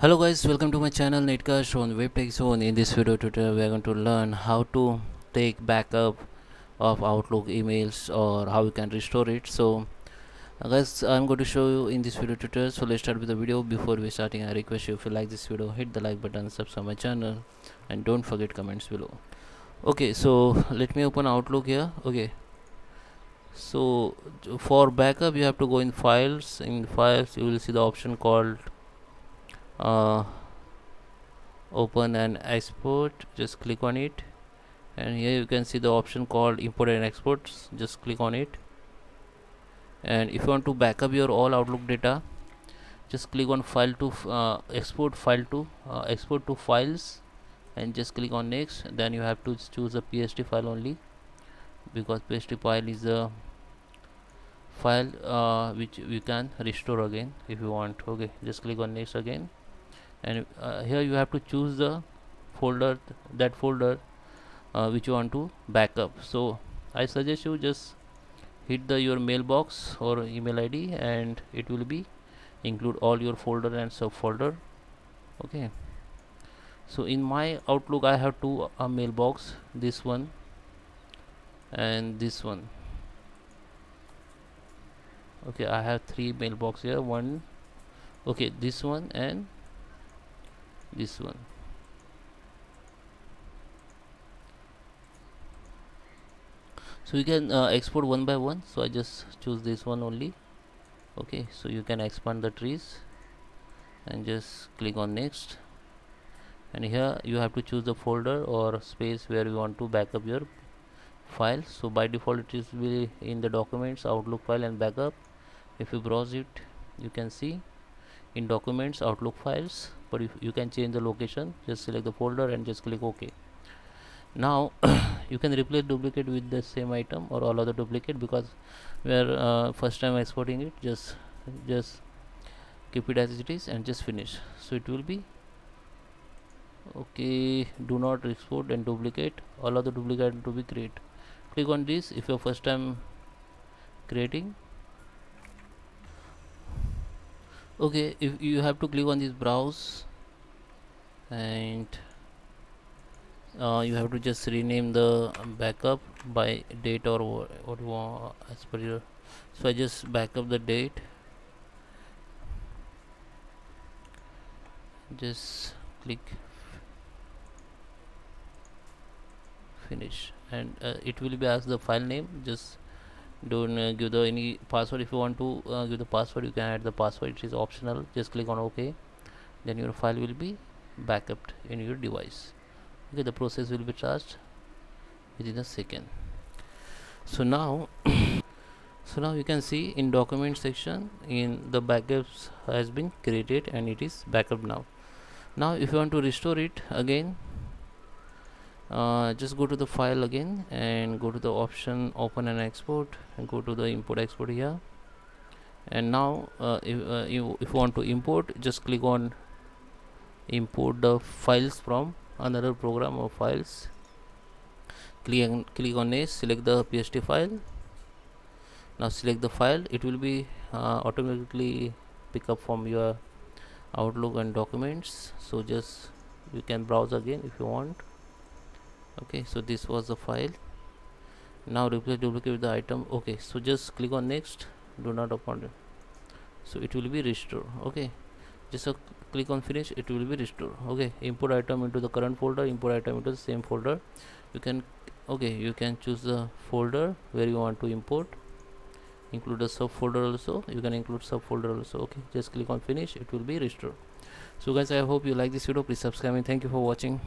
Hello guys, welcome to my channel Netcast on WebTech Zone. In this video tutorial we are going to learn how to take backup of Outlook emails or how you can restore it. So guys, I'm going to show you in this video tutorial. So let's start with the video. Before we starting, I request you, if you like this video, hit the like button, subscribe my channel, and don't forget comments below. Okay, so let me open Outlook here. Okay, so for backup you have to go in files. In files you will see the option called open and export. Just click on it, and here you can see the option called import and export. Just click on it, and if you want to backup your all Outlook data, just click on file to export to files, and just click on next. Then you have to choose a PST file only, because PST file is a file which you can restore again if you want. Okay, just click on next again, and here you have to choose the folder which you want to backup. So I suggest you just hit the your mailbox or email ID, and it will be include all your folder and subfolder. Okay, so in my Outlook I have two mailbox, this one and this one. Okay, I have three mailbox here. One, okay, this one and this one. So you can export one by one. So I just choose this one only. Okay, so you can expand the trees and just click on next, and here you have to choose the folder or space where you want to backup your file. So by default it is will in the documents, Outlook file and backup. If you browse it, you can see in documents, Outlook files, but if you can change the location, just select the folder and just click OK. Now you can replace duplicate with the same item or all other duplicate, because we are first time exporting it. Just keep it as it is and just finish. So it will be okay. Do not export and duplicate, all other duplicate to be create. Click on this if you're first time creating. Okay, if you have to click on this browse, and you have to just rename the backup by date or what you want as per your. So I just backup the date, just click finish, and it will be asked the file name. Just don't give the any password. If you want to give the password, you can add the password, it is optional. Just click on OK, then your file will be backup in your device. Okay, the process will be charged within a second. So now you can see in document section, in the backups has been created and it is backup now. If you want to restore it again, just go to the file again and go to the option open and export, and go to the import export here. And now if you want to import, just click on import the files from another program or files. Click on next, select the PST file. Now select the file, it will be automatically pick up from your Outlook and documents. So just you can browse again if you want. Okay, so this was the file. Now replace duplicate with the item. Okay, so just click on next, do not open it, so it will be restored. Okay, just click on finish, it will be restored. Okay, import item into the current folder, import item into the same folder. You can you can choose the folder where you want to import, include the subfolder also. You can include subfolder also. Okay, just click on finish, it will be restored. So guys, I hope you like this video. Please subscribe and thank you for watching.